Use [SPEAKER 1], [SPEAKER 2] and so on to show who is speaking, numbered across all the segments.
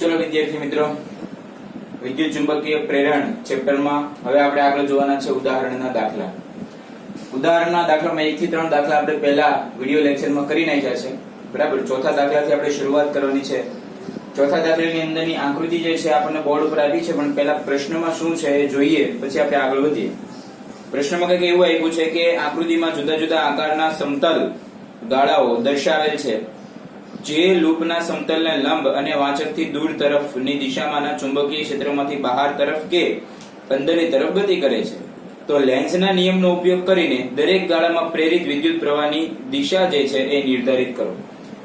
[SPEAKER 1] ચલો વિદ્યાર્થી મિત્રો, વિદ્યુત ચુંબકીય પ્રેરણ ચેપ્ટરમાં હવે આપણે આગળ જોવાના છે ઉદાહરણના દાખલા. ઉદાહરણના દાખલામાં 1 થી 3 દાખલા આપણે પહેલા વિડિયો લેક્ચરમાં કરી નાખ્યા છે. બરાબર. ચોથા દાખલાથી આપણે શરૂઆત કરવાની છે. ચોથા દાખલાની અંદરની આકૃતિ જે છે આપણને બોર્ડ ઉપર આપી છે, પણ પહેલા પ્રશ્નમાં શું છે એ જોઈએ, પછી આપણે આગળ વધીએ. પ્રશ્નમાં કંઈક એવું આપ્યું છે કે આકૃતિમાં જુદા જુદા આકારના સમતલ ગાળાઓ દર્શાવેલ છે જે લૂપના સમતલને લંબ અને વાચકથી દૂર તરફની દિશામાંના ચુંબકીય ક્ષેત્રમાંથી બહાર તરફ કે અંદરની તરફ ગતિ કરે છે. તો લેન્ઝના નિયમનો ઉપયોગ કરીને દરેક ગાળામાં પ્રેરિત વિદ્યુત પ્રવાહની દિશા જે છે એ નિર્ધારિત કરો.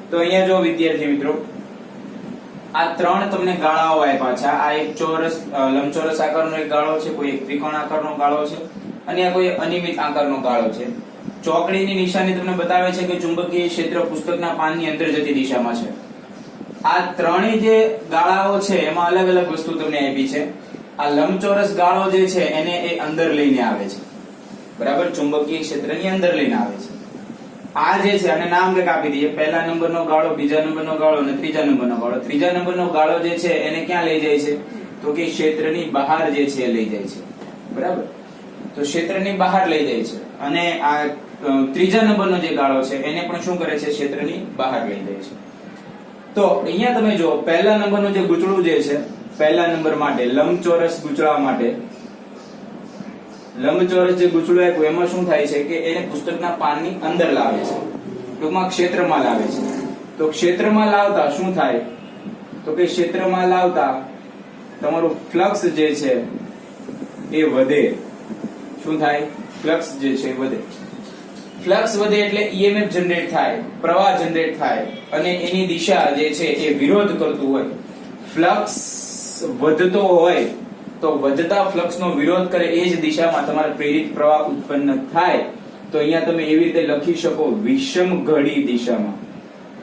[SPEAKER 1] તો અહીંયા જો વિદ્યાર્થી મિત્રો, આ 3 તમને ગાળાઓ આપ્યા છે. આ એક ચોરસ લંબચોરસ આકારનો એક ગાળો છે, કોઈ એક ત્રિકોણ આકારનો ગાળો છે, અને આ કોઈ અનિયમિત આકારનો ગાળો છે. ચોકડીની નિશાની તમને બતાવે છે કે ચુંબકીય ક્ષેત્ર પુસ્તકના પાનની અંદર જતી દિશામાં છે. આ ત્રણેય જે ગાળાઓ છે એમાં અલગ અલગ વસ્તુ તમને આપી છે. આ લંબચોરસ ગાળો જે છે એને એ અંદર લઈને આવે છે. બરાબર. ચુંબકીય ક્ષેત્રની અંદર લઈને આવે છે. આ જે છે અને નામ કંઈક આપી દઈએ. પહેલા નંબરનો ગાળો, બીજા નંબરનો ગાળો અને ત્રીજા નંબરનો ગાળો. ત્રીજા નંબરનો ગાળો જે છે એને ક્યાં લઈ જાય છે? તો કે ક્ષેત્રની બહાર જે છે લઈ જાય છે. બરાબર. તો ક્ષેત્રની બહાર લઈ જાય છે. અને આ ત્રીજા નંબરનો જે ગાળો છે એને પણ શું કરે છે? ક્ષેત્રની બહાર લઈ જાય છે. તો અહીંયા તમે જો પહેલા નંબરનું જે ગૂંચળું જે છે, પહેલા નંબર માટે લંબચોરસ ગૂંચળા માટે લંબચોરસ જે ગૂંચળું આપ્યું એમાં શું થાય છે કે એને પુસ્તકના પાનની અંદર લાવે છે, ટૂંકમાં ક્ષેત્રમાં લાવે છે. તો ક્ષેત્રમાં લાવતા શું થાય? તો કે ક્ષેત્રમાં લાવતા તમારું ફ્લક્સ જે છે એ વધે. શું થાય? ફ્લક્સ જે છે એ વધે. ફ્લક્સ વધે એટલે ઈએમએફ જનરેટ થાય, પ્રવાહ જનરેટ થાય, અને એની દિશા જે છે એ વિરોધ કરતું હોય. ફ્લક્સ વધતો હોય તો વધતા ફ્લક્સનો વિરોધ કરે એ જ દિશામાં તમારે પ્રેરિત પ્રવાહ ઉત્પન્ન થાય. તો અહીંયા તમે એવી રીતે લખી શકો, વિષમ ઘડી દિશામાં,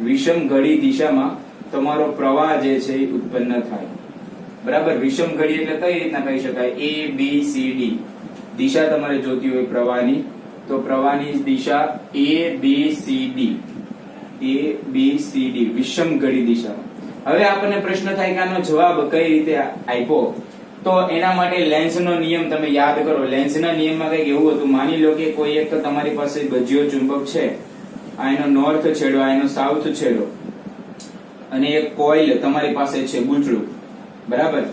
[SPEAKER 1] વિષમ ઘડી દિશામાં તમારો પ્રવાહ જે છે એ ઉત્પન્ન થાય. બરાબર. વિષમ ઘડી એટલે કઈ રીતના કહી શકાય? A B C D દિશા તમારે જોતી હોય પ્રવાહની, તો પ્રવાહની દિશા ABCD, ABCD વિષમ ઘડી દિશામાં. હવે આપણને પ્રશ્ન થાય કે આનો જવાબ કઈ રીતે આપ્યો? તો એના માટે લેન્ઝનો નિયમ તમે યાદ કરો. લેન્ઝના નિયમમાં કંઈક એવું હતું, માની લો કે કોઈ એક તમારી પાસે ગજિયો ચુંબક છે, આ એનો નોર્થ છેડો, આ એનો સાઉથ છેડો, અને એક કોઇલ તમારી પાસે છે, ગૂંચળું. બરાબર.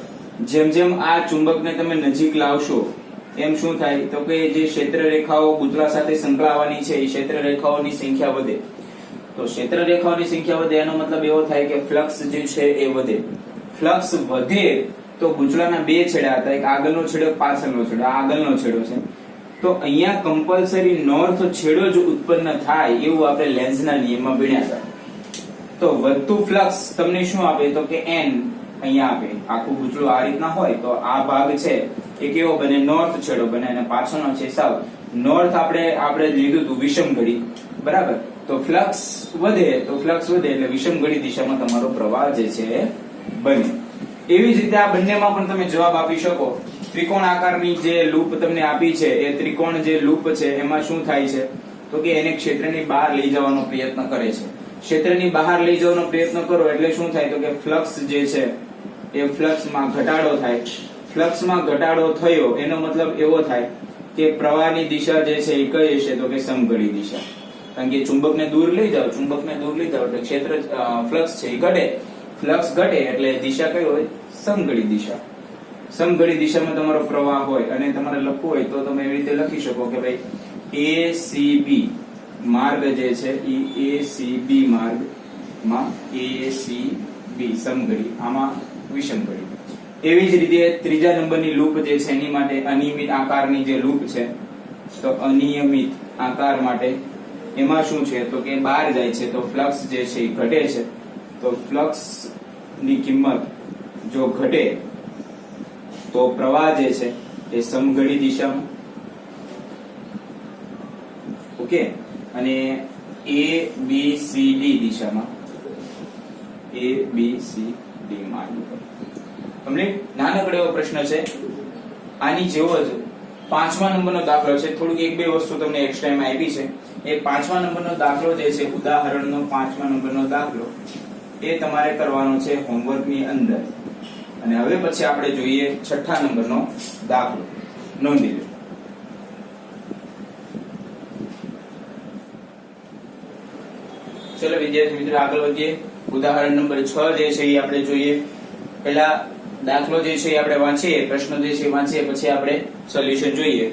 [SPEAKER 1] જેમ જેમ આ ચુંબકને તમે નજીક લાવશો એમ શું થાય? તો કે જે ક્ષેત્ર રેખાઓ ગૂંચળા સાથે સંકળાવાની છે એ ક્ષેત્ર રેખાઓની સંખ્યા વધે. તો ક્ષેત્ર રેખાઓની સંખ્યા વધે એનો મતલબ એવો થાય કે ફ્લક્સ જે છે એ વધે. ફ્લક્સ વધે તો ગૂંચળાના બે છેડા હતા, એક આગળનો છેડો, પાછળનો છેડો. આ આગળનો છેડો છે. તો અહીંયા કમ્પલસરી નોર્થ છેડો જ ઉત્પન્ન થાય એવું આપણે લેન્ઝના નિયમમાં ભણ્યા હતા. તો વધતું ફ્લક્સ તમને શું આપે? તો કે n અહીંયા આપે. આખું ગૂંચળું આ રીતના હોય તો આ ભાગ છે એ કેવો બને? નોર્થ છેડો બને, અને પાછળનો છે સાઉથ. નોર્થ આપણે લીધું હતું વિષમ ઘડી. બરાબર. તો ફ્લક્સ વધે એટલે વિષમ ઘડી દિશામાં તમારો પ્રવાહ જે છે બને. એવી જ રીતે આ બંનેમાં પણ તમે જવાબ આપી શકો. ત્રિકોણ આકારની જે લૂપ તમને આપી છે એ ત્રિકોણ જે લૂપ છે એમાં શું થાય છે? તો કે એને ક્ષેત્રની બહાર લઈ જવાનો પ્રયત્ન કરે છે. ક્ષેત્રની બહાર લઈ જવાનો પ્રયત્ન કરો એટલે શું થાય? તો કે ફ્લક્સ જે છે એ ફ્લક્સમાં ઘટાડો થાય. ફ્લક્સમાં ઘટાડો થયો એનો મતલબ એવો થાય કે પ્રવાહની દિશા જે છે એ કઈ હશે? તો કે સમઘડી દિશા. કારણ કે ચુંબકને દૂર લઈ જાઓ એટલે ક્ષેત્ર ફ્લક્સ છે એ ઘટે. ફ્લક્સ ઘટે એટલે દિશા કઈ હોય? સમઘડી દિશા. સમઘડી દિશામાં તમારો પ્રવાહ હોય અને તમારે લખવું હોય તો તમે એવી રીતે લખી શકો કે ભાઈ ACB માર્ગ જે છે એ ACB માર્ગમાં ACB સમઘડી, આમાં વિષમ ઘડી. એવી જ રીતે ત્રીજા નંબરની લૂપ જે છે એની માટે અનિયમિત આકારની જે લૂપ છે, તો અનિયમિત આકાર માટે એમાં શું છે? તો કે બહાર જાય છે તો ફ્લક્સ જે છે એ ઘટે છે. તો ફ્લક્સ ની કિંમત જો ઘટે તો પ્રવાહ જે છે એ સમઘડી દિશામાં, ઓકે, અને ABCD દિશામાં, ABCD માર્ગ ઉપર. તમને નાનકડો એવો પ્રશ્ન છે આની જેવો જ 5મા નંબરનો દાખલો છે. થોડુંક એક બે વસ્તુ તમને એક્સ્ટ્રા એમાં આપી છે. એ 5મા નંબરનો દાખલો જે છે, ઉદાહરણનો 5મા નંબરનો દાખલો, એ તમારે કરવાનો છે હોમવર્કની અંદર. અને હવે પછી આપણે જોઈએ 6થા નંબરનો દાખલો. નોંધી લો. ચલો વિદ્યાર્થી મિત્રો આગળ વધીએ. ઉદાહરણ નંબર 6 જે છે એ આપણે જોઈએ. પહેલા દાખલો જે છે એ આપણે વાંચીએ, પ્રશ્ન જે છે વાંચીએ, પછી આપણે સોલ્યુશન જોઈએ.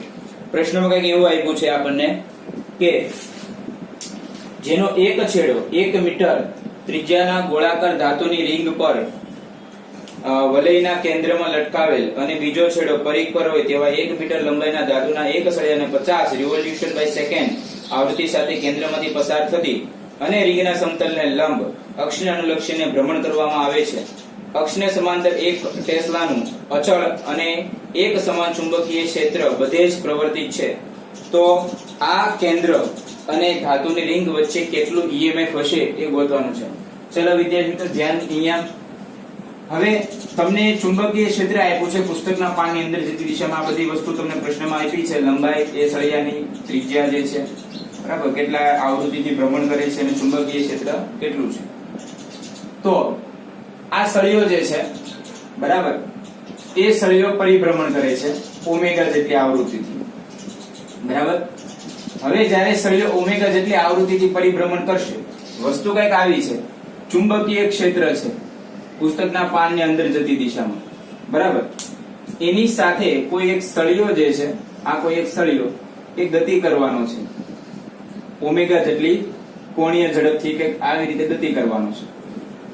[SPEAKER 1] પ્રશ્નમાં કંઈક એવું આપ્યું છે આપણને કે જેનો એક છેડો 1 મીટર ત્રિજ્યાના ગોળાકાર ધાતુની રિંગ પર વલયના કેન્દ્રમાં લટકાવેલ અને બીજો છેડો પરિઘ પર હોય તેવા 1 મીટર લંબાઈના ધાતુના એક સળિયાને 50 રિવોલ્યુશન બાય સેકન્ડ આવૃત્તિ સાથે કેન્દ્રમાંથી પસાર થતી અને રિંગના સમતલને લંબ અક્ષને અનુલક્ષીને ભ્રમણ કરવામાં આવે છે. અક્ષને સમાંતર 1 ટેસ્લાનું અચળ અને એક સમાન ચુંબકીય ક્ષેત્ર બધે જ પ્રવર્તિત છે. તો આ કેન્દ્ર અને ધાતુની રિંગ વચ્ચે કેટલું EMF હશે એ ગોતવાનું છે. ચલો વિદ્યાર્થી મિત્રો ધ્યાન અહીંયા. હવે તમને ચુંબકીય ક્ષેત્ર આપ્યું છે પુસ્તકના પાનની અંદર, જતી દિશામાં આ બધી વસ્તુ તમને પ્રશ્નમાં આપી છે. લંબાઈ એ સળિયાની, ત્રિજ્યા જે છે બરાબર, કેટલા આવૃત્તિથી ભ્રમણ કરે છે અને ચુંબકીય ક્ષેત્ર કેટલું છે. તો આ સળિયો જે છે બરાબર, એ સળિયો પરિભ્રમણ કરે છે ઓમેગા જેટલી આવૃત્તિથી બરાબર. હવે જ્યારે સળિયો ઓમેગા જેટલી આવૃત્તિથી પરિભ્રમણ કરશે, વસ્તુ કંઈક આવી છે, ચુંબકીય ક્ષેત્ર છે પુસ્તકના પાનની અંદર જતી દિશામાં બરાબર. એની સાથે કોઈ એક સળિયો જે છે, આ કોઈ એક સળિયો એ ગતિ કરવાનો છે ઓમેગા જેટલી કોણીય ઝડપથી, કે આવી રીતે ગતિ કરવાનો છે.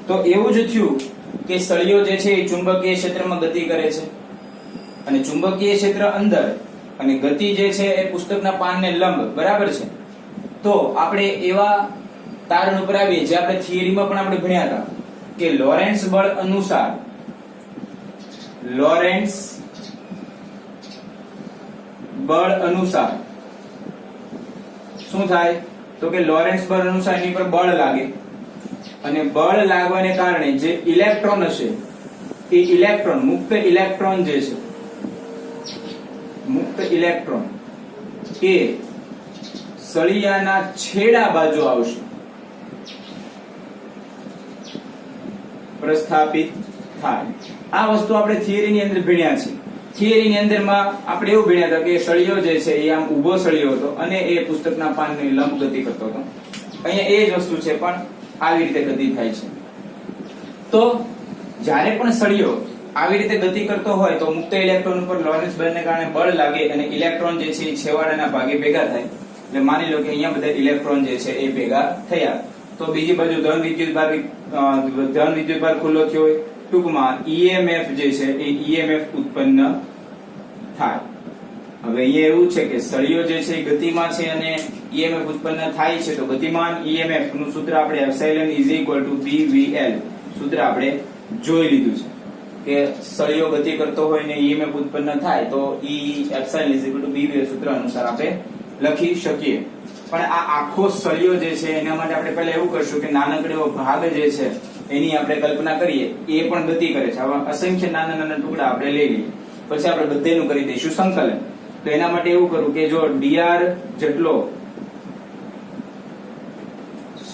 [SPEAKER 1] તો એવું જ થયું કે સળિયો જે છે એ ચુંબકીય ક્ષેત્રમાં ગતિ કરે છે અને ચુંબકીય ક્ષેત્ર અંદર અને ગતિ જે છે એ પુસ્તકના પાનને લંબ બરાબર છે. તો આપણે એવા તારણ ઉપર આવીએ જે આપણે થિયરીમાં પણ આપણે ભણ્યા હતા કે લોરેન્ટ્ઝ બળ અનુસાર, લોરેન્ટ્ઝ બળ અનુસાર શું થાય? તો કે લોરેન્ટ્ઝ બળ અનુસાર એની પર બળ લાગે અને બળ લાગવાને કારણે જે ઇલેક્ટ્રોન હશે એ ઇલેક્ટ્રોન, મુક્ત ઇલેક્ટ્રોન જે છે, મુક્ત ઇલેક્ટ્રોન એ સળિયાના છેડા બાજુ આવશે, પ્રસ્થાપિત થાય. આ વસ્તુ આપણે થિયરીની અંદર ભણ્યા છે. થિયરીની અંદરમાં આપણે એવું ભણ્યા હતા કે સળિયો જે છે એ આમ ઊભો સળિયો હતો અને એ પુસ્તકના પાનની લંબ ગતિ કરતો હતો. અહીંયા એ જ વસ્તુ છે પણ આવી રીતે ગતિ થાય છે. તો જ્યારે પણ સળિયો આવી રીતે ગતિ કરતો હોય તો મુક્ત ઇલેક્ટ્રોન ઉપર લોરેન્ટ્ઝ બળને કારણે બળ લાગે અને ઇલેક્ટ્રોન જે છે એ છેવાડાના ભાગે ભેગા થાય. એટલે માની લો કે અહીંયા બધા ઇલેક્ટ્રોન જે છે એ ભેગા થયા. તો બીજી બાજુ ધન વિદ્યુત ભાર ખુલ્લો થયો હોય, ટૂંકમાં EMF જે છે એ EMF ઉત્પન્ન થાય. હવે અહીંયા એવું છે કે સળિયો જે છે એ ગતિમાં છે અને EMF ઉત્પન્ન થાય છે. તો ગતિમાન EMF નું સૂત્ર આપણે એપ્સિલોન BVL સૂત્ર આપણે જોઈ લીધું છે કે સળિયો ગતિ કરતો હોય ને EMF ઉત્પન્ન થાય તો એપ્સિલોન BVL સૂત્ર અનુસાર આપણે લખી શકીએ. પણ આ આખો સળિયો જે છે એના માટે આપણે પહેલા એવું કરશું કે નાનકડો ભાગ જે છે એની આપણે કલ્પના કરીએ, એ પણ ગતિ કરે છે. આવા અસંખ્ય નાના નાના ટુકડા આપણે લઈ લઈએ, પછી આપણે બધેનું કરી દઈશું સંકલન. તો એના માટે એવું કરું કે જો dr જેટલો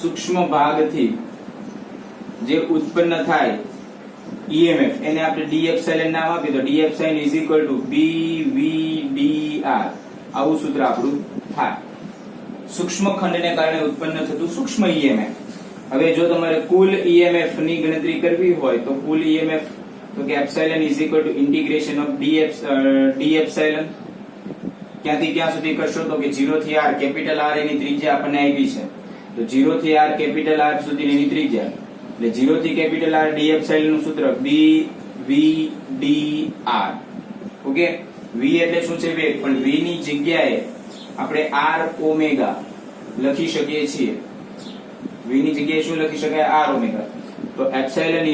[SPEAKER 1] સૂક્ષ્મ ભાગથી જે ઉત્પન્ન થાય EMF એને આપણે d એપ્સિલોન નામ આપી દો. d એપ્સિલોન BVDR આવું સૂત્ર આપણું થાય. સૂક્ષ્મ ખંડને કારણે ઉત્પન્ન થતું સૂક્ષ્મ EMF. હવે જો તમારે કુલ EMF ની ગણતરી કરવી હોય તો કુલ EMF તો કે epsilon integration of d epsilon ક્યાંથી ક્યાં સુધી કરશો તો કે 0 થી r, કેપિટલ R એની ત્રિજ્યા આપણને આપી છે. તો 0 થી r કેપિટલ R સુધી એની ત્રિજ્યા, એટલે 0 થી કેપિટલ R d એપ્સિલોન નું સૂત્ર BVDR. ઓકે, v એટલે શું છે? વેગ. પણ v ની જગ્યાએ આપણે r ઓમેગા લખી શકીએ છીએ. v ની જગ્યાએ શું લખી શકાય? r omega. તો epsilon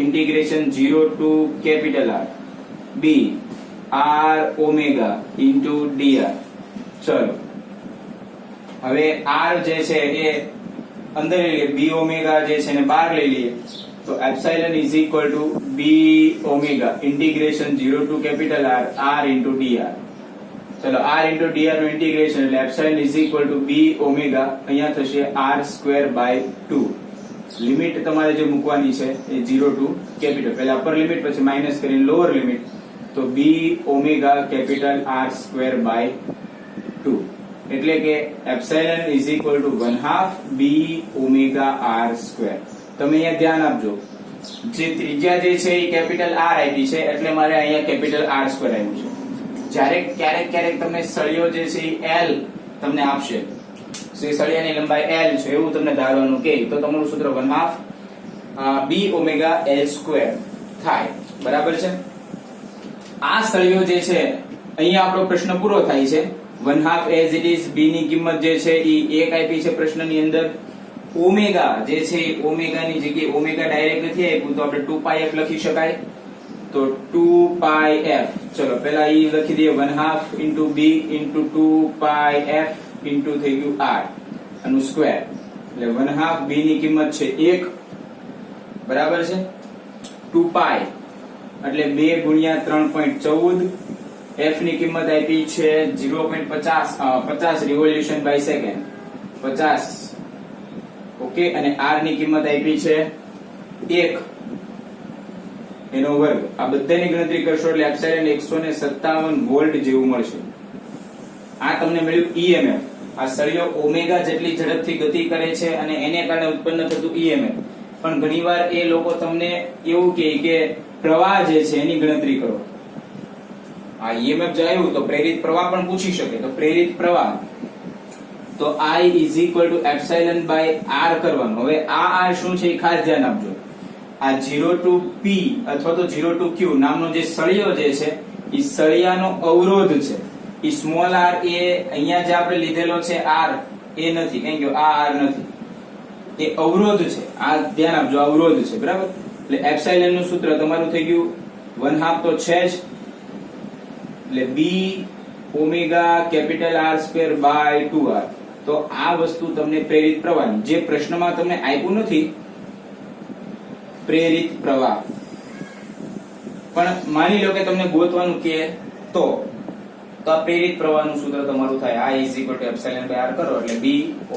[SPEAKER 1] integration 0 to capital R b r omega into dr. ચલો હવે r જે છે એ અંદર લઈ લઈએ, b ઓમેગા જે છે ને બહાર લઈ લઈએ. તો epsilon b omega integration 0 to capital R r into dr. ચલો r ઇન્ટુ dr નું ઇન્ટિગ્રેશન એટલે એપ્સિલોન b ઓમેગા અહીંયા થશે r સ્ક્વેર બાય 2. લિમિટ તમારે જે મૂકવાની છે એ 0 ટુ કેપિટલ, પહેલા અપર લિમિટ પછી માઇનસ કરીને લોઅર લિમિટ, તો b omega capital r square by 2, એટલે કે epsilon is equal to 1/2 b omega r square. તમે અહીંયા ધ્યાન આપજો, જે ત્રિજ્યા જે છે એ કેપિટલ R આપી છે એટલે મારે અહીંયા કેપિટલ R સ્ક્વેર આવ્યું છે. જ્યારે ક્યારેક તમને સળિયો જે છે એ L તમને આપશે, સળિયાની લંબાઈ L છે એવું તમને ધારવાનું કે, તો તમારું સૂત્ર 1/2 b ઓમેગા L સ્ક્વેર થાય. બરાબર છે. આ સળિયો જે છે અહીંયા આપણો પ્રશ્ન પૂરો થાય છે. 1/2 એઝ ઇટ ઇઝ, b ની કિંમત જે છે એ 1 આપી છે પ્રશ્નની અંદર. ઓમેગા જે છે ઓમેગાની જગ્યાએ ઓમેગા ડાયરેક્ટ નથી આપ્યું તો આપણે 2πf લખી શકાય, તો 2πf, ચલો પહેલા ઈ લખી દઈએ 1/2 into b into 2πf into થઈ ગયું r આનું સ્ક્વેર, એટલે 1/2 b ની કિંમત છે 1, બરાબર છે. 2π એટલે 2 ગુણ્યા 3.14, f ની કિંમત આપી છે 0.50 રિવોલ્યુશન બાય સેકન્ડ, 50, ઓકે, અને r ની કિંમત આપી છે 1 એનો વર્ગ. આ બધાની ગણતરી કરશો એટલે એપ્સિલોન 157 વોલ્ટ જેવું મળશે. આ તમને મળ્યું EMF. આ સળિયો ઓમેગા જેટલી ઝડપથી ગતિ કરે છે અને એને કારણે ઉત્પન્ન થતું EMF. પણ ઘણીવાર એ લોકો તમને એવું કહે કે પ્રવાહ જે છે એની ગણતરી કરો. આ EMF જો આવ્યું તો પ્રેરિત પ્રવાહ પણ પૂછી શકે, તો પ્રેરિત પ્રવાહ તો I is equal to epsilon by r કરવાનું. હવે આ r શું છે એ ખાસ ધ્યાન આપજો. આ 0 to p અથવા તો 0 to q નામનો જે સળિયો જે છે એ સળિયાનો અવરોધ છે. એ સ્મોલ r એ અહીંયા જે આપણે લીધેલો છે r એ નથી, કેમ કે આ r નથી, એ અવરોધ છે. આ ધ્યાન આપજો, અવરોધ છે, બરાબર. એટલે એપ્સિલોન નું સૂત્ર તમારું થઈ ગયું 1/2 તો છે જ, એટલે b omega capital r square by 2r. તો આ વસ્તુ તમને પ્રેરિત પ્રવાહની, જે પ્રશ્નમાં તમને આપ્યું નથી પ્રેરિત પ્રવાહ, પણ માની લો કે તમને ગોતવાનું કે તો આ પ્રેરિત પ્રવાહનું સૂત્ર તમારું થાય I is equal to epsilon by r કરો એટલે b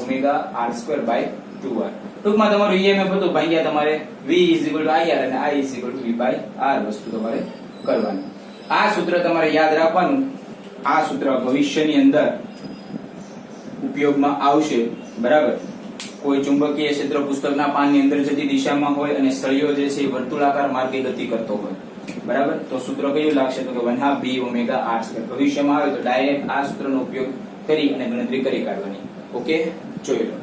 [SPEAKER 1] omega r square by 2r. ટૂંકમાં તમારું EMF હતું ભાગ્યા તમારે v is equal to ir અને I is equal to v by r વસ્તુ તમારે કરવાની. આ સૂત્ર તમારે યાદ રાખવાનું. આ સૂત્ર ભવિષ્યની અંદર ઉપયોગમાં આવશે, બરાબર. કોઈ ચુંબકીય ક્ષેત્ર પુસ્તકના પાનની અંદર જતી દિશામાં હોય અને સળિયો જે છે વર્તુળાકાર માર્ગે ગતિ કરતો હોય, બરાબર, તો સૂત્ર કયું લાગશે તો કે 1/2 b ઓમેગા r સ્ક્વેર. ભવિષ્યમાં આવે તો ડાયરેક્ટ આ સૂત્રનો ઉપયોગ કરી અને ગણતરી કરી કાઢવાની. ઓકે, જોઈ લો.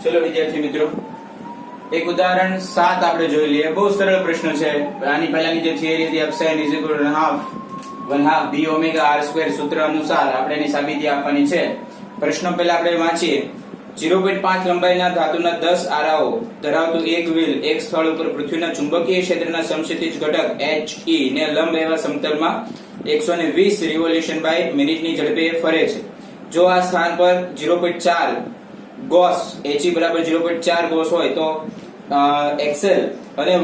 [SPEAKER 1] ચલો વિદ્યાર્થી મિત્રો, એક ઉદાહરણ 7 આપણે જોઈ લઈએ. બહુ સરળ પ્રશ્ન છે. આની પહેલાની જે થિયરી હતી epsilon is equal to 1/2 b omega r square સૂત્ર અનુસાર આપણે એની સાબિતી આપવાની છે. પ્રશ્ન પહેલા આપણે વાંચીએ. 0.5 લંબાઈના ધાતુના 10 આરાઓ ધરાવતું એક વ્હીલ એક સ્થળ ઉપર પૃથ્વીના ચુંબકીય ક્ષેત્રના સમક્ષિતિજ ઘટક He ને લંબ એવા સમતલમાં 120 રિવોલ્યુશન બાય મિનિટની ઝડપે ફરે છે. જો આ સ્થાન પર 0.4 ગોસ He બરાબર 0.4 ગોસ હોય તો એક્સેલ અને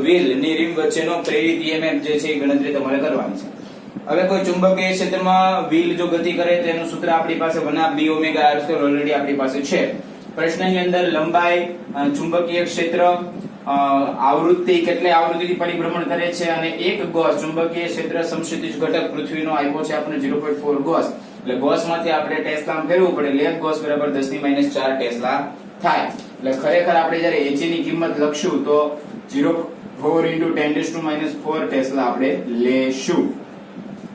[SPEAKER 1] વ્હીલ ની રીમ વચ્ચેનો પ્રેરિત EMF જે છે એ ગણતરી તમારે કરવાની છે. હવે કોઈ ચુંબકીય ક્ષેત્રમાં વ્હીલ જો ગતિ કરે તો એનું સૂત્ર આપણી પાસે 1/2 b omega r square already આપણી પાસે છે. પ્રશ્નની અંદર લંબાઈ, ચુંબકીય ક્ષેત્ર, આવૃત્તિ, કેટલી આવૃત્તિથી પરિભ્રમણ કરે છે અને એક ગોસ ચુંબકીય ક્ષેત્ર સમક્ષિતિજ ઘટક પૃથ્વીનો આપ્યો છે આપણે 0.4 ગોસ. એટલે ગોસ માંથી આપણે ટેસ્લામાં ફેરવવું પડે એટલે 1 ગોસ બરાબર 10⁻⁴ ટેસ્લા થાય. એટલે ખરેખર આપણે જ્યારે He ની કિંમત લખશું તો 0.4 × 10⁻⁴ ટેસ્લા આપણે લેશું.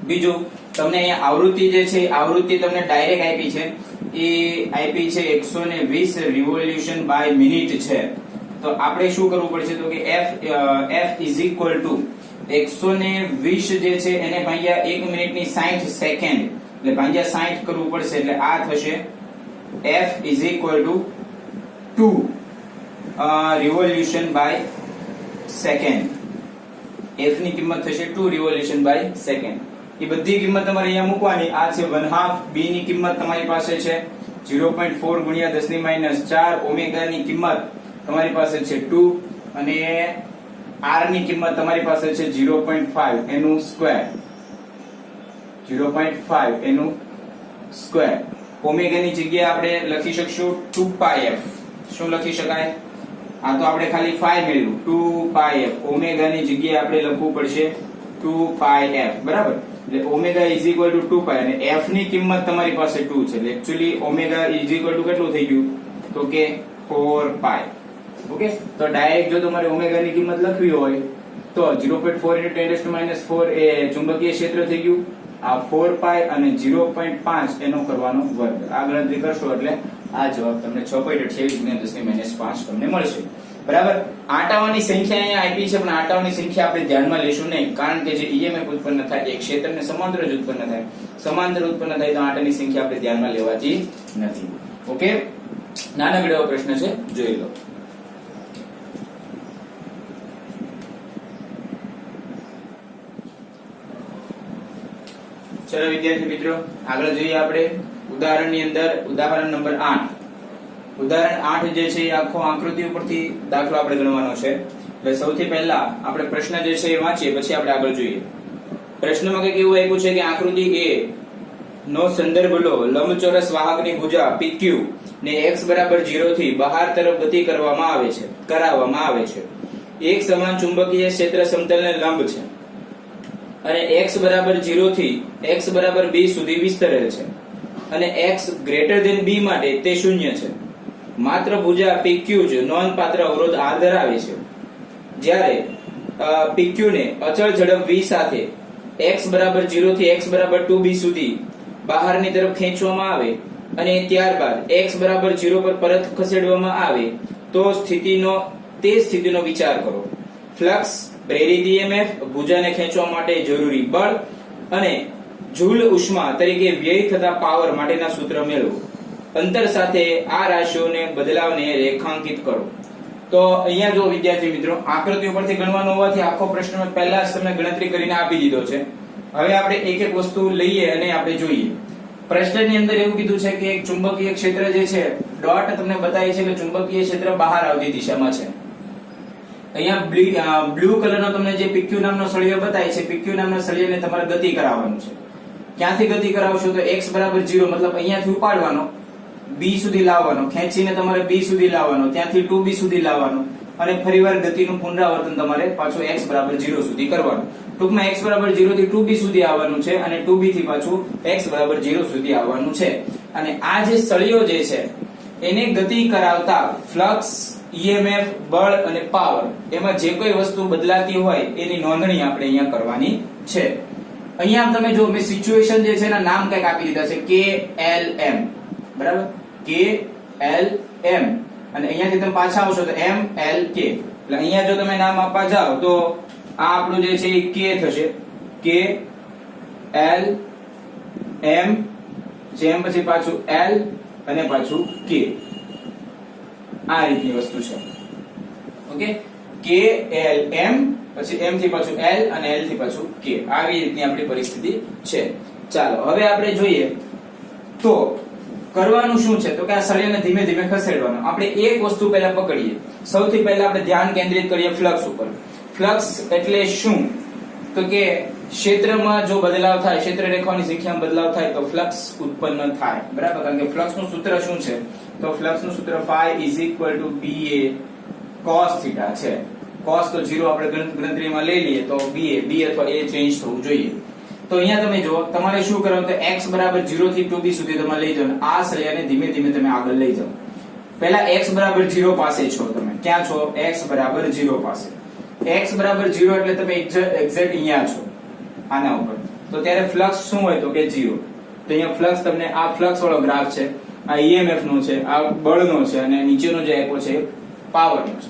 [SPEAKER 1] બીજું તમને અહીંયા આવૃત્તિ જે છે આવૃત્તિ તમને ડાયરેક્ટ આપી છે, એ આપી છે 120 રિવોલ્યુશન બાય મિનિટ છે. તો આપણે શું કરવું પડશે તો કે f is equal to 120 જે છે એને ભાગ્યા 1 મિનિટની 60 સેકન્ડ એટલે ભાગ્યા 60 કરવું પડશે. એટલે આ થશે f is equal to 2 revolution by second. f ની કિંમત થશે 2 રિવોલ્યુશન બાય સેકન્ડ. એ બધી કિંમત તમારે અહીંયા મૂકવાની. આ છે 1/2 b ની કિંમત તમારી પાસે છે 0.4 ગુણ્યા 10⁻⁴. ઓમેગા ની કિંમત તમારી પાસે છે 2 અને r ની કિંમત તમારી પાસે છે 0.5 એનું સ્ક્વેર, 0.5 એનું સ્ક્વેર. ઓમેગાની જગ્યાએ આપણે લખી શકશું 2πf. શું લખી શકાય? આ તો આપણે ખાલી phi મેળવ્યું 2πf. ઓમેગાની જગ્યાએ આપણે લખવું પડશે 2πf. બરાબર? એટલે ઓમેગા ઇઝ ઇક્વલ ટુ 2π અને f ની કિંમત તમારી પાસે 2 છે. એટલે actually omega is equal two કેટલું થઈ ગયું? તો કે 4π. ઓકે, તો ડાયરેક્ટ જો તમારે ઓમેગા ની કિંમત લખવી હોય તો 0.4 × 10⁻⁴ એ ચુંબકીય ક્ષેત્ર થઈ ગયું. આ 4π અને 0.5 એનો કરવાનો વર્ગ. આ ગણતરી કરશો એટલે આ જવાબ તમને 6.28 × 10⁻⁵ તમને મળશે. બરાબર? આંટાઓની સંખ્યા અહીંયા આપી છે, પણ આંટાઓની સંખ્યા આપણે ધ્યાનમાં લેશું નહીં, કારણ કે જે EMF ઉત્પન્ન થાય એ ક્ષેત્રને સમાંતર જ ઉત્પન્ન થાય. સમાંતર ઉત્પન્ન થાય તો આંટાની સંખ્યા આપણે ધ્યાનમાં લેવાતી નથી. ઓકે, નાનકડો એવો પ્રશ્ન છે, જોઈ લો. ચલો વિદ્યાર્થી મિત્રો, આગળ જોઈએ આપણે ઉદાહરણની અંદર. ઉદાહરણ નંબર 8. ઉદાહરણ 8 જે છે એ આખો આકૃતિ ઉપરથી દાખલો આપણે ગણવાનો છે. એટલે સૌથી પહેલા આપણે પ્રશ્ન જે છે એ વાંચીએ, પછી આપણે આગળ જોઈએ. પ્રશ્નમાં કંઈક એવું આપ્યું છે કે આકૃતિ A નો સંદર્ભ લો. લંબચોરસ વાહકની ભુજા PQ ને x બરાબર 0 થી બહાર તરફ ગતિ કરાવવામાં આવે છે. એક સમાન ચુંબકીય ક્ષેત્ર સમતલને લંબ છે અને x બરાબર 0 થી x બરાબર b સુધી વિસ્તરેલ છે અને x ગ્રેટર ધેન b માટે તે શૂન્ય છે. માત્ર ભુજા PQ જ નોંધપાત્ર અવરોધ R ધરાવે છે. જ્યારે PQ ને અચળ ઝડપ v સાથે x બરાબર 0 થી x બરાબર 2b સુધી બહારની તરફ ખેંચવામાં આવે અને ત્યારબાદ x બરાબર 0 પર પરત ખસેડવામાં આવે તો સ્થિતિનો વિચાર કરો. ફ્લક્સ, પ્રેરિત EMF, ભુજાને ખેંચવા માટે જરૂરી બળ અને જૂલ ઉષ્મા તરીકે વ્યય થતા પાવર માટેના સૂત્ર મેળવો. અંતર સાથે આ રાશિઓને બદલાવને રેખાંકિત કરો. તો અહીંયા જો વિદ્યાર્થી મિત્રો, આકૃતિ ઉપરથી ગણવાનું હોવાથી આખો પ્રશ્ન પહેલા જ તમને ગણતરી કરીને આપી દીધો છે. હવે આપણે એક એક વસ્તુ લઈએ અને આપણે જોઈએ. પ્રશ્નની અંદર એવું કીધું છે કે એક ચુંબકીય ક્ષેત્ર જે છે, ડોટ તમને બતાવી છે કે ચુંબકીય ક્ષેત્ર બહાર આવતી દિશામાં છે. અહીંયા બ્લુ કલરનો તમને જે PQ નામનો સળિયો બતાય છે, PQ નામના સળિયાને તમારે ગતિ કરાવવાનું છે. ક્યાંથી ગતિ કરાવશો? તો x બરાબર 0 મતલબ અહીંયાથી ઉપાડવાનો, b સુધી લાવવાનો, ખેંચીને તમારે b સુધી લાવવાનો, ત્યાંથી 2b સુધી લાવવાનો અને ફરીવાર ગતિનું પુનરાવર્તન તમારે પાછું x બરાબર 0 સુધી કરવાનું. ટૂંકમાં x બરાબર 0 થી 2b સુધી આવવાનું છે અને 2b થી પાછું x બરાબર 0 સુધી આવવાનું છે. અને આ જે સળિયો જે છે એને ગતિ કરાવતા ફ્લક્સ, EMF, બળ અને પાવર, એમાં જે કોઈ વસ્તુ બદલાતી હોય એની નોંધણી આપણે અહીંયા કરવાની છે. અહીંયા તમે જો મેં સિચ્યુએશન જે છે એના નામ કંઈક આપી દીધા છે, KLM. બરાબર? KLM. અને અહીંયાથી તમે પાછા આવશો તો MLK. એટલે અહીંયા જો તમે નામ આપવા જાઓ તો આ આપણું જે છે એ K થશે. KLM, જેમ પછી પાછું L અને પાછું K. આ રીતની વસ્તુ છે. ઓકે, KLM પછી M થી પાછું L અને L થી પાછું K. આવી રીતની આપણી પરિસ્થિતિ છે. ચાલો હવે આપણે જોઈએ તો કરવાનું શું છે. તો કે આ સળિયાને ધીમે ધીમે ખસેડવાનો. આપણે એક વસ્તુ પહેલા પકડીએ. સૌથી પહેલા આપણે ધ્યાન કેન્દ્રિત કરીએ ફ્લક્સ ઉપર. ફ્લક્સ એટલે શું? તો કે ક્ષેત્રમાં જો બદલાવ થાય, ક્ષેત્ર રેખાઓની સંખ્યામાં બદલાવ થાય તો ફ્લક્સ ઉત્પન્ન થાય. બરાબર? કારણ કે ફ્લક્સનું સૂત્ર શું છે? તો ફ્લક્સનું સૂત્ર phi = BA cos θ છે. cos તો 0 આપણે ગણતરીમાં લઈ લઈએ તો B અથવા A ચેન્જ થવું જોઈએ. તો અહીંયા તમે જો તમારે શું કરવાનું, તો x બરાબર 0 થી 2b સુધી તમે લઈ જાઓ. આ સળિયાને ધીમે ધીમે તમે આગળ લઈ જાઓ. પહેલા x બરાબર 0 પાસે છો તમે. ક્યાં છો? x બરાબર 0 પાસે. x બરાબર 0 એટલે તમે એક્ઝેક્ટ અહીંયા છો આના ઉપર. તો ત્યારે ફ્લક્સ શું હોય? તો કે 0. તો અહીંયા ફ્લક્સ તમને આ ફ્લક્સ વાળો ગ્રાફ છે, આ EMF નો છે, આ બળનો છે અને નીચેનો જે આપ્યો છે પાવરનો છે.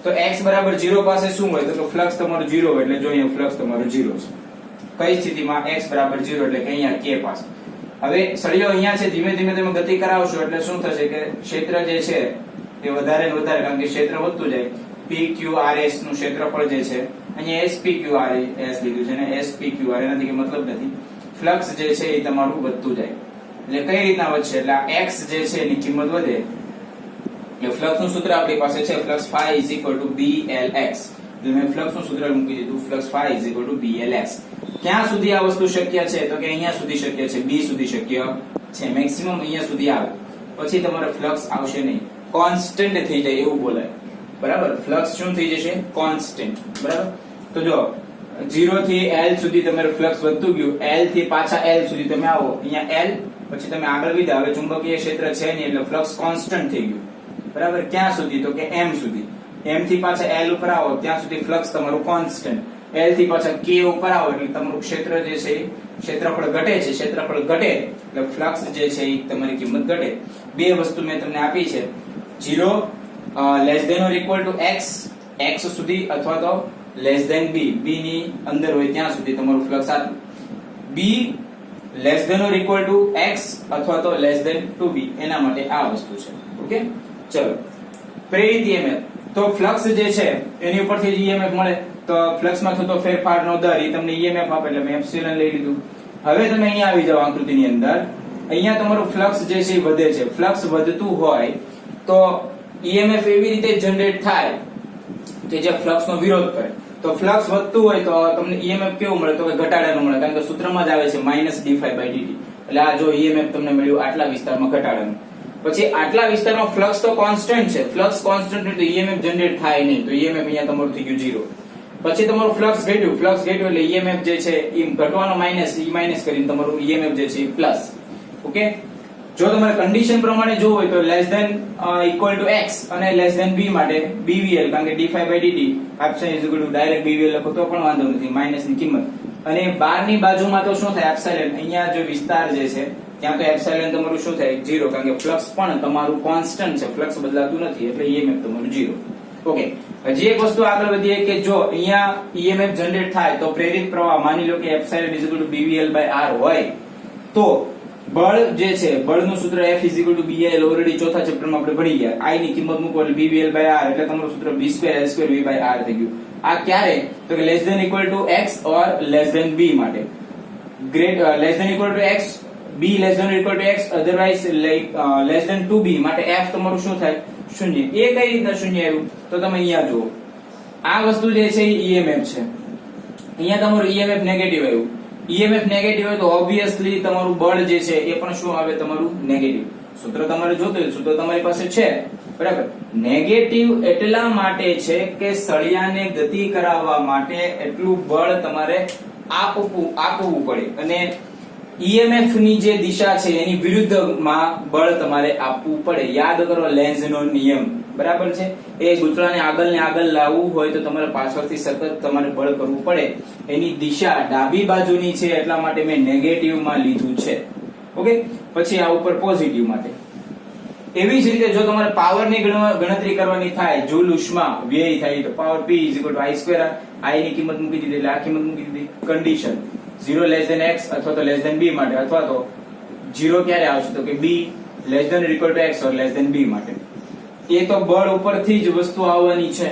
[SPEAKER 1] તો x બરાબર 0 પાસે શું હોય? તો ફ્લક્સ તમારું 0 હોય. એટલે જો અહીંયા ફ્લક્સ તમારું 0 છે. કઈ સ્થિતિમાં? x બરાબર 0 એટલે કે અહીંયા K પાસે. હવે સળિયો અહીંયા છે, ધીમે ધીમે તમે ગતિ કરાવશો એટલે શું થશે કે ક્ષેત્ર જે છે એ વધારે ને વધારે, કારણ કે ક્ષેત્ર વધતું જાય. PQRS નું ક્ષેત્રફળ જે છે, અહીંયા SPQRS લીધું છે ને SPQR, એનાથી કે મતલબ નથી. ફ્લક્સ જે છે એ તમારું વધતું જાય. એટલે કઈ રીતના વધશે? એટલે આ x જે છે એની કિંમત વધે. એટલે ફ્લક્સનું સૂત્ર આપણી પાસે છે, ફ્લક્સ phi = BLX. એટલે મેં ફ્લક્સનું સૂત્ર મૂકી દીધું, ફ્લક્સ phi = BLX. ક્યાં સુધી આ વસ્તુ શક્ય છે? તો કે અહીંયા સુધી શક્ય છે, B સુધી શક્ય છે, મેક્સિમમ અહીંયા સુધી આવે, પછી તમારે ફ્લક્સ આવશે નહીં, કોન્સ્ટન્ટ થઈ જાય એવું બોલાય, બરાબર. ફ્લક્સ શું થઈ જશે? કોન્સ્ટન્ટ, બરાબર. તો જો 0 થી L સુધી તમારું ફ્લક્સ વધતું ગયું, L થી પાછા L સુધી તમે આવો, અહીંયા L, પછી તમે આગળ વધ્યા, હવે ચુંબકીય ક્ષેત્ર છે નહીં એટલે ફ્લક્સ કોન્સ્ટન્ટ થઈ ગયું, બરાબર. ક્યાં સુધી? તો કે M સુધી. M થી પાછા L ઉપર આવો ત્યાં સુધી ફ્લક્સ તમારું કોન્સ્ટન્ટ, L થી પાછા K ઉપર આવો એટલે તમારું ક્ષેત્ર જે છે ક્ષેત્રફળ ઘટે છે, ક્ષેત્રફળ ઘટે એટલે ફ્લક્સ જે છે એ તમારી કિંમત ઘટે. બે વસ્તુ મેં તમને આપી છે, 0 less than or equal to x, x સુધી, અથવા તો લેસ ધેન b, b ની અંદર હોય ત્યાં સુધી તમારું ફ્લક્સ આટલું, b less than or equal to x અથવા તો લેસ ધેન 2b, એના માટે આ વસ્તુ છે. ઓકે, ચલો. પ્રેરિત EMF, તો ફ્લક્સ જે છે એની ઉપરથી જ EMF મળે, તો ફ્લક્સમાં થતો ફેરફારનો દર એ તમને EMF આપે એટલે મેં એપ્સિલોન લઈ લીધું. હવે તમે અહીંયા આવી જાવ આકૃતિની અંદર, અહીંયા તમારું ફ્લક્સ જે છે એ વધે છે. ફ્લક્સ વધતું હોય તો EMF એવી રીતે જનરેટ થાય કે જે ફ્લક્સનો વિરોધ કરે. તો ફ્લક્સ વધતું હોય તો તમને EMF કેવું મળે? તો કે ઘટાડાનું મળે, કારણ કે સૂત્રમાં જ આવે છે -d∅dt. એટલે આ જો EMF તમને મળ્યું આટલા વિસ્તારમાં ઘટાડાનું. પછી આટલા વિસ્તારમાં ફ્લક્સ તો કોન્સ્ટન્ટ છે, ફ્લક્સ કોન્સ્ટન્ટ હોય તો EMF જનરેટ થાય નહીં, તો EMF અહીંયા તમારું થઈ ગયું 0. પછી તમારું ફ્લક્સ ઘટ્યું, એટલે EMF જે છે એ ઘટવાનો માઈનસ, ઈ માઈનસ કરીને તમારું EMF જે છે એ પ્લસ. ઓકે, જો તમારે કન્ડિશન પ્રમાણે જોવું હોય તો less than equal to x અને લેસ ધેન b માટે BVL, કારણ કે d∅dt epsilon is equal to direct BVL લખો તો પણ વાંધો નથી, માઈનસ ની કિંમત. અને બહારની બાજુમાં તો શું થાય? એપ્સિલોન. અહીંયા જો વિસ્તાર જે છે ત્યાં તો એપ્સિલોન તમારું શું થાય? 0, કારણ કે ફ્લક્સ પણ તમારું કોન્સ્ટન્ટ છે, ફ્લક્સ બદલાતું નથી એટલે EMF તમારું 0. ઓકે, હજી એક વસ્તુ આગળ વધીએ કે જો અહીંયા EMF જનરેટ થાય તો પ્રેરિત પ્રવાહ, માની લો કે epsilon is equal two BVL/R હોય તો બળ જે છે, બળનું સૂત્ર F is equal two BL, already ચોથા ચેપ્ટરમાં આપણે ભણી ગયા. I ની કિંમત મૂકો એટલે BVL/R, એટલે તમારું સૂત્ર B²L²V/R થઈ ગયું. આ ક્યારે? તો કે less than equal to x or less than b માટે. Less than equal to x, b less than equal to x, otherwise less than 2b માટે f તમારું શું થાય? 0. એ કઈ રીતના 0 આવ્યું? તો તમે અહીંયા જુઓ, આ વસ્તુ જે છે એ EMF છે, અહીંયા તમારું EMF નેગેટિવ આવ્યું. EMF નેગેટિવ હોય તો ઓબ્વિયસલી તમારું બળ જે છે એ પણ શું આવે? તમારું નેગેટિવ. સૂત્ર તમારે જોતું હોય, સૂત્ર તમારી પાસે છે, બરાબર. નેગેટિવ એટલા માટે છે કે સળિયાને ગતિ કરાવવા માટે એટલું બળ તમારે આપવું પડે, અને EMF ની જે દિશા છે એની વિરુદ્ધમાં બળ તમારે આપવું પડે. યાદ કરો લેન્ઝનો નિયમ, બરાબર છે. એ ગૂંચળાને આગળ ને આગળ લાવવું હોય તો તમારે પાછળથી સતત તમારે બળ કરવું પડે. એની દિશા ડાબી બાજુની છે એટલા માટે મેં નેગેટિવ માં લીધું છે. ઓકે, પછી આ ઉપર પોઝિટિવ માટે. એવી જ રીતે જો તમારે પાવરની ગણતરી કરવાની થાય, જૂલ ઉષ્મા વ્યય થાય તો પાવર P = I²R, I ની કિંમત મૂકી દીધી એટલે આ કિંમત મૂકી દીધી. કન્ડિશન 0 લેસ ધેન x અથવા તો લેસ ધેન b માટે, અથવા તો 0 ક્યારે આવશે? તો કે b less than equal to x or less than b માટે. એ તો બળ ઉપરથી જ વસ્તુ આવવાની છે,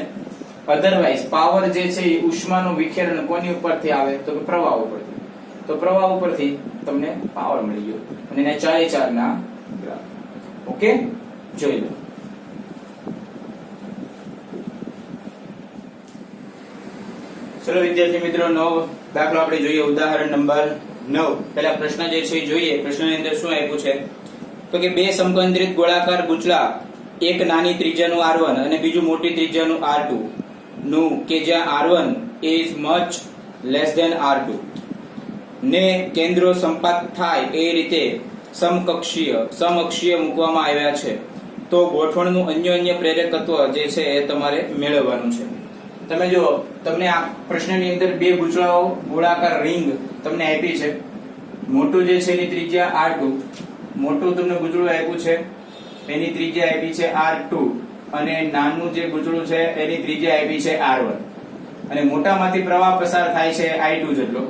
[SPEAKER 1] અધરવાઇઝ પાવર જે છે એ ઉષ્માનું વિખેરણ કોની ઉપરથી આવે? તો કે પ્રવાહ ઉપરથી. તો પ્રવાહ ઉપરથી તમને પાવર મળી ગયો, અને એને 4 ના ગ્રાફ. ઓકે, જોઈ લો. ચલો વિદ્યાર્થી મિત્રો, નવો દાખલો આપણે જોઈએ, ઉદાહરણ નંબર 9. પહેલા પ્રશ્ન જે છે જોઈએ. પ્રશ્નની અંદર શું આપ્યું છે? તો કે બે સમકેન્દ્રિત ગોળાકાર ગૂંચળા, એક નાની ત્રિજ્યાનું R1 અને બીજું મોટી ત્રિજ્યાનું R2 નું, કે જ્યાં R1 is much less than R2 ને કેન્દ્રો સંપાત થાય એ રીતે સમઅક્ષીય મૂકવામાં આવ્યા છે, તો ગોઠવણનું અન્યોન્ય પ્રેરકત્વ જે છે એ તમારે મેળવવાનું છે. તમે જો, તમને આ પ્રશ્નની અંદર બે ગૂંચળાઓ, ગોળાકાર રિંગ તમને આપી છે. મોટું જે છે એની ત્રિજ્યા R2, મોટું તમને ગૂંચળું આપ્યું છે એની ત્રિજ્યા આપી છે R2, અને નાનું જે ગૂંચળું છે એની ત્રિજ્યા આપી છે R1, અને મોટામાંથી પ્રવાહ પસાર થાય છે I2 જેટલો.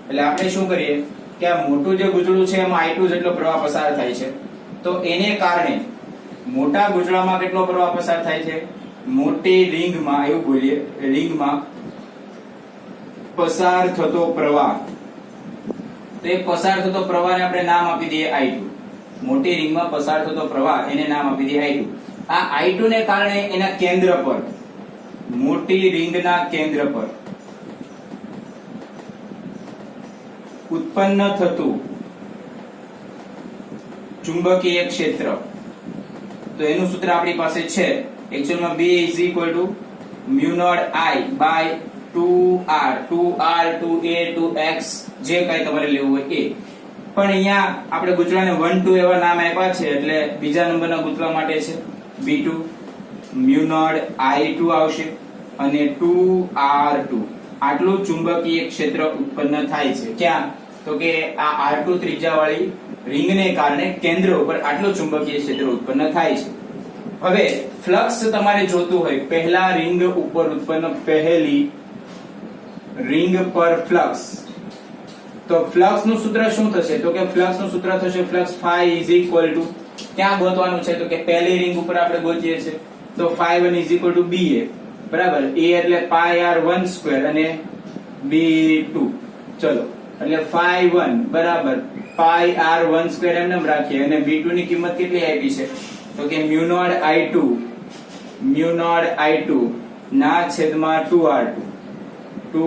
[SPEAKER 1] એટલે આપણે શું કરીએ કે આ મોટું જે ગૂંચળું છે એમાં I2 જેટલો પ્રવાહ પસાર થાય છે, તો એને કારણે મોટા ગૂંચળામાં કેટલો પ્રવાહ પસાર થાય છે? મોટી રિંગમાં, એવું બોલીએ, રિંગમાં પસાર થતો પ્રવાહ. તો એ પસાર થતો પ્રવાહને આપણે નામ આપી દઈએ I2. મોટી રિંગમાં પસાર થતો પ્રવાહ એને નામ આપી દઈએ I2. આ I2 ને કારણે એના કેન્દ્ર પર, મોટી રિંગના કેન્દ્ર પર ઉત્પન્ન થતું ચુંબકીય ક્ષેત્ર, તો એનું સૂત્ર આપણી પાસે છે એકચ્યુઅલમાં B = mu naught I by 2R 2R 2A 2X જે કઈ તમારે લેવું હોય એ. પણ અહીંયા આપણે ગૂંચળાને 1 2 એવા નામ આપ્યા છે એટલે બીજા નંબરના ગૂંચળા માટે છે B2 mu naught I2 આવશે અને 2R2. આટલું ચુંબકીય ક્ષેત્ર ઉત્પન્ન થાય છે. ક્યાં? તો કે આ R2 ત્રિજ્યાવાળી રિંગને કારણે કેન્દ્ર ઉપર આટલું ચુંબકીય ક્ષેત્ર ઉત્પન્ન થાય છે. હવે ફ્લક્સ તમારે જોતું હોય પહેલા રિંગ ઉપર ઉત્પન્ન પહેલી રિંગ પર ફ્લક્સ, તો ફ્લક્સ નું સૂત્ર શું થશે? તો કે ફ્લક્સ નું સૂત્ર થશે ફ્લક્સ phi = ક્યાં ગોતવાનું છે? તો કે પહેલી રિંગ ઉપર આપણે ગોતીએ છે તો phi1 = BA બરાબર. A એટલે pi r1² અને B2. ચલો એટલે phi1 બરાબર pi r1² એમ રાખીએ અને B2 ની કિંમત કેટલી આપી છે? તો કે mu naught I2 ના છેદમાં 2R2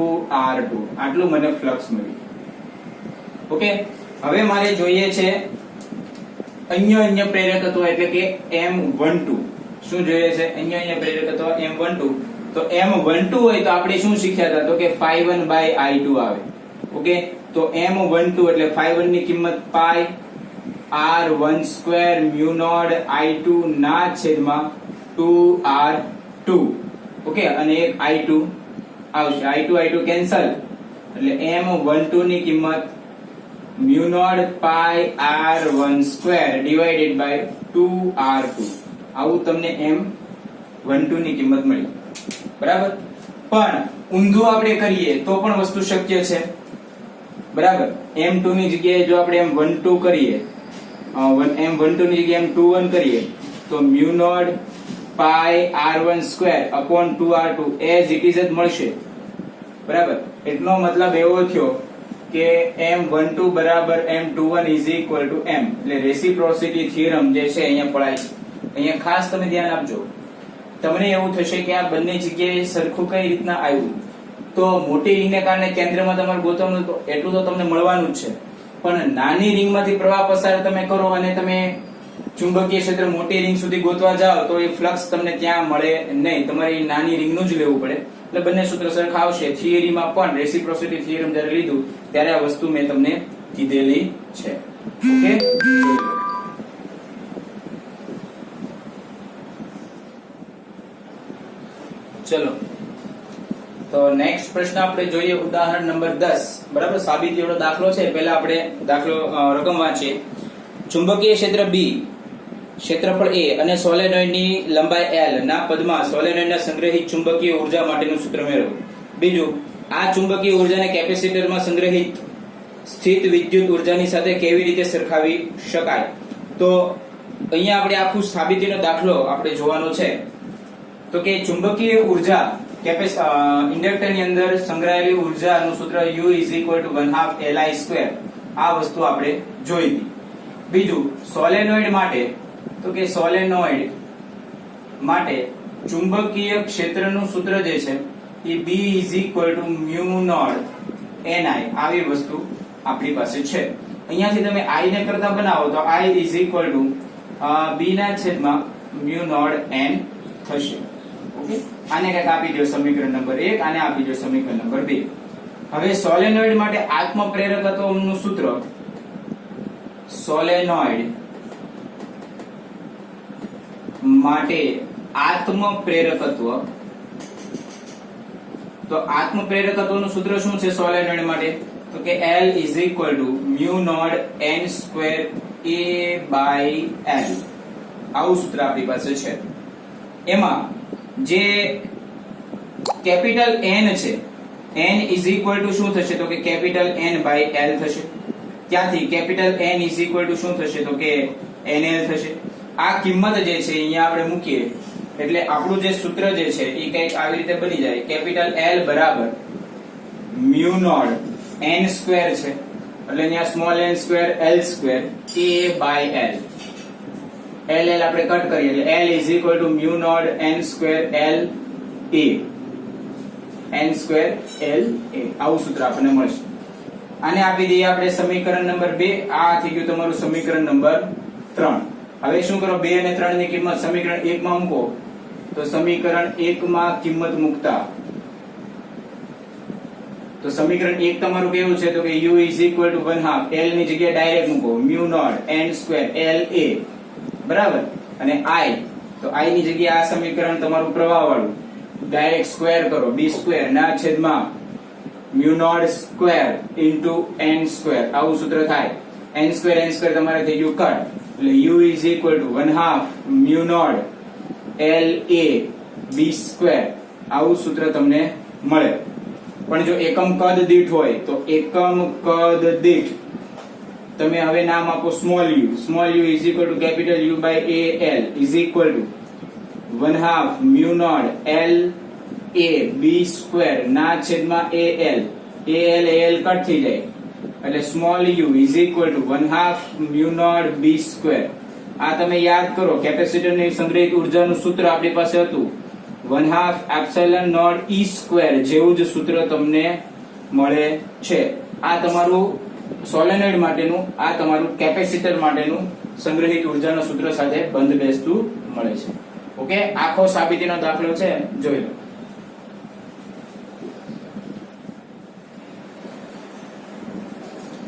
[SPEAKER 1] આટલું મને ફ્લક્સ મળ્યું. ઓકે, હવે મારે જોઈએ છે અન્ય પ્રેરકત્વ એટલે કે M12. શું જોઈએ છે? અન્ય પ્રેરકત્વ M12. તો M12 હોય તો આપણે શું શીખ્યા હતા? તો કે phi1 by I2 આવે. ઓકે, તો M12 એટલે phi1 ની કિંમત pi r1² mu naught I2 ના છેદમાં 2R2. ઓકે, અને એક I2 આવશે. I2 કેન્સલ એટલે M12 ની કિંમત mu naught pi r1² divided by 2R2. આવું તમને M12 ની કિંમત મળી. બરાબર. પણ ઊંધું આપણે કરીએ તો પણ વસ્તુ શક્ય છે. બરાબર. M2 ની જગ્યાએ જો આપણે M12 કરીએ, M12 ની જગ્યાએ M21 કરીએ તો mu naught pi r1² upon 2R2 as it is જ મળશે. બરાબર. એટલો મતલબ એવો થયો કે M12 બરાબર M21 is equal to M. એટલે રેસિપ્રોસિટી થિયરમ જે છે અહીંયા પડાય છે. અહીંયા ખાસ તમે ધ્યાન આપજો. તમને એવું થશે કે આ બંને જગ્યાએ સરખું કઈ રીતના આવ્યું? તો મોટી રિંગને કારણે કેન્દ્રમાં તમારે ગોતવાનું તો એટલું તો તમને મળવાનું જ છે. પણ નાની રિંગમાંથી પ્રવાહ પસાર તમે કરો અને તમે ચુંબકીય ક્ષેત્ર મોટી રિંગ સુધી ગોતવા જાઓ તો એ ફ્લક્સ તમને ત્યાં મળે નહીં. તમારે નાની રિંગનું જ લેવું પડે. એટલે બંને સૂત્ર સરખા આવશે. થિયરીમાં પણ રેસિપ્રોસિટી થિયરમ જ્યારે લીધું ત્યારે આ વસ્તુ મેં તમને કીધેલી છે. ઓકે, ચલો તો નેક્સ્ટ પ્રશ્ન આપણે જોઈએ ઉદાહરણ નંબર 10. બરાબર. સાબિતીવાળો દાખલો છે. પહેલા આપણે દાખલો રકમ વાંચીએ. ચુંબકીય ક્ષેત્ર B, ક્ષેત્રફળ A અને સોલેનોઇડની લંબાઈ L ના પદમાં સોલેનોઇડના સંગ્રહિત ચુંબકીય ઉર્જા માટેનું સૂત્ર મેળવો. બીજું, આ ચુંબકીય ઉર્જાને કેપેસિટરમાં સંગ્રહિત સ્થિત વિદ્યુત ઉર્જાની સાથે કેવી રીતે સરખાવી શકાય? તો અહીંયા આપણે આખું સાબિતીનો દાખલો આપણે જોવાનો છે. તો કે ચુંબકીય ઉર્જા ઇન્ડક્ટર ની અંદર સંગ્રહાયેલી ઉર્જાનું સૂત્ર U = 1/2 Li². આ વસ્તુ આપણે જોઈ હતી. બીજું, સોલેનોઇડ માટે તો કે સોલેનોઇડ માટે ચુંબકીય ક્ષેત્રનું સૂત્ર જે છે એ B = mu naught Ni. આવી વસ્તુ આપણી પાસે છે. અહીંયાથી તમે I ને કરતા બનાવો તો I = B ના છેદમાં mu naught N થશે. ઓકે, આને કંઈક આપી દો સમીકરણ નંબર 1, આને આપી દો સમીકરણ નંબર 2. હવે સોલેનોઇડ માટે આત્મ પ્રેરકત્વનું સૂત્ર, સોલેનોઇડ માટે આત્મ પ્રેરકત્વ, તો આત્મ પ્રેરકત્વનું સૂત્ર શું છે સોલેનોઇડ માટે? તો કે L = mu naught N² A/L. આવું સૂત્ર આપણી પાસે છે. એમાં જે કેપિટલ N છે, N = શું થશે? તો કે કેપિટલ N/L થશે. ત્યાંથી કેપિટલ N = શું થશે? તો કે NL થશે. આ કિંમત જે છે અહીંયા આપણે મૂકીએ એટલે આપણું જે સૂત્ર જે છે એ કંઈક આવી રીતે બની જાય. કેપિટલ L બરાબર mu naught N² છે એટલે અહીંયા small n² L² A/L. L આપણે કટ કરીએ એટલે L = mu naught N² L A. N² L A. આવું સૂત્ર આપણને મળશે. આને આપી દઈએ આપણે સમીકરણ નંબર 2. આ થઈ ગયું તમારું સમીકરણ નંબર 3. હવે શું કરો, 2 અને 3 ની કિંમત સમીકરણ 1 માં મૂકો તો સમીકરણ 1 માં કિંમત મૂકતા તો સમીકરણ 1 તમારું કેવું છે તો કે u is equal to 1/2 l ની જગ્યાએ ડાયરેક્ટ મૂકો mu naught n square l a બરાબર, અને i તો i ની જગ્યાએ આ સમીકરણ તમારું પ્રવાહ વાળું ડાયરેક્ટ સ્ક્વેર કરો b સ્ક્વેર ના છેદમાં mu naught square into n square, આવું સૂત્ર થાય. n સ્ક્વેર તમારે થઈ ગયું કટ, એટલે u is equal to 1/2 mu naught l a b square, આવું સૂત્ર તમને મળે. પણ જો એકમ કદ દીઠ હોય તો એકમ કદ દીઠ તમે હવે નામ આપો small u is equal to capital U by a l is equal to 1/2 mu naught l a b square ના છેદમાં a l કટ થઈ જાય એટલે small u is equal to 1/2 mu naught b square. આ તમે યાદ કરો, કેપેસિટરની સંગ્રહિત ઉર્જાનું સૂત્ર આપણી પાસે હતું 1/2 એપ્સિલોન નોટ e સ્ક્વેર, જેવું જ સૂત્ર તમને મળે છે. આ તમારું સોલેનોઇડ માટેનું, આ તમારું કેપેસિટર માટેનું સંગ્રહિત ઉર્જાના સૂત્ર સાથે બંધ બેસતું મળે છે. ઓકે, આખો સાબિતીનો દાખલો છે, જોઈ લો.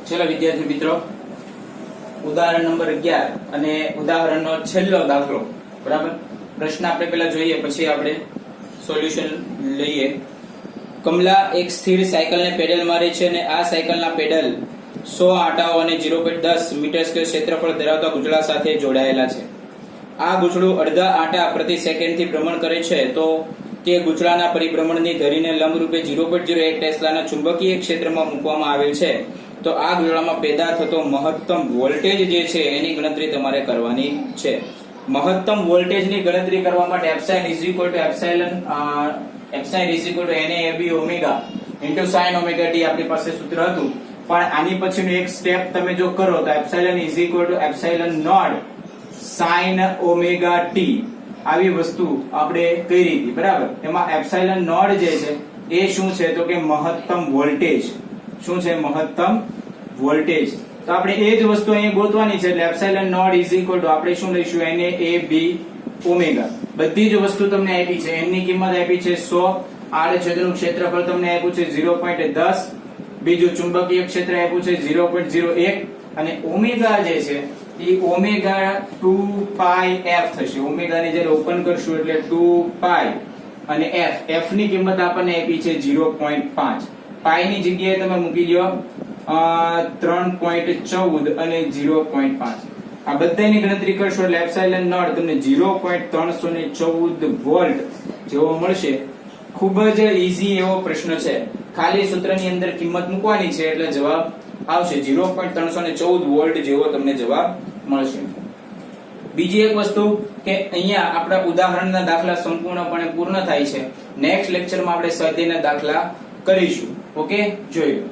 [SPEAKER 1] ચલો વિદ્યાર્થી મિત્રો, ઉદાહરણ નંબર 11 અને ઉદાહરણનો છેલ્લો દાખલો. બરાબર, પ્રશ્ન આપણે પહેલા જોઈએ પછી આપણે સોલ્યુશન લઈએ. કમલા એક સ્થિર સાયકલને પેડલ મારે છે અને આ સાયકલના પેડલ 100 આંટાઓ અને 0.10 મીટર સ્ક્વેર ક્ષેત્રફળ ધરાવતા ગૂંચળા સાથે જોડાયેલા છે. આ ગૂંચળું અડધા આંટા પ્રતિ સેકન્ડથી ભ્રમણ કરે છે તો તે ગૂંચળાના પરિભ્રમણની ધરીને લંબરૂપે 0.01 ટેસ્લાના ચુંબકીય ક્ષેત્રમાં મૂકવામાં આવેલ છે. તો આ ગૂંચળામાં પેદા થતો મહત્તમ વોલ્ટેજ જે છે એની ગણતરી તમારે કરવાની છે. મહત્તમ વોલ્ટેજની ગણતરી કરવા માટે એપ્સાઇન is equal to NAB omega into sin omega t આપણી પાસે સૂત્ર હતું. પણ આની પછીનું એક સ્ટેપ તમે જો કરો તો epsilon is equal to epsilon naught sin omega t, આવી વસ્તુ આપણે કરી હતી. બરાબર, એમાં એપ્સિલોન નોટ જે છે એ શું છે તો કે મહત્તમ વોલ્ટેજ. શું છે? મહત્તમ વોલ્ટેજ. તો આપણે એ જ વસ્તુ અહીંયા ગોતવાની છે, એટલે epsilon naught is equal to આપણે શું લઈશું NAB ઓમેગા. બધી જ વસ્તુ તમને આપી છે. n ની કિંમત આપી છે 100, આડછેદનું ક્ષેત્રફળ તમને આપ્યું છે 0.10, બીજું ચુંબકીય ક્ષેત્ર આપ્યું છે 0.01 અને ઓમેગા જે છે એ ઓમેગા 2 પાઈ f થશે. ઓમેગા ને જ્યારે ઓપન કરશું એટલે 2 પાઈ અને f ની કિંમત આપણને આપી છે 0.5. પાઈ ની જગ્યાએ તમે મૂકી દો 3.14 અને 0.5. આ બધાની ગણતરી કરશો એટલે એપ્સિલોન નોટ તમને 0.314 વોલ્ટ જેવો મળશે. ખૂબ જ ઈઝી એવો પ્રશ્ન છે. ખાલી સૂત્રની અંદર કિંમત મૂકવાની છે એટલે જવાબ આવશે 0.314 વોલ્ટ જેવો તમને જવાબ મળશે. બીજી એક વસ્તુ કે અહીંયા આપણા ઉદાહરણના દાખલા સંપૂર્ણપણે પૂર્ણ થાય છે. નેક્સ્ટ લેક્ચરમાં આપણે સ્વાધ્યાયના દાખલા કરીશું. ઓકે, જોઈ લો.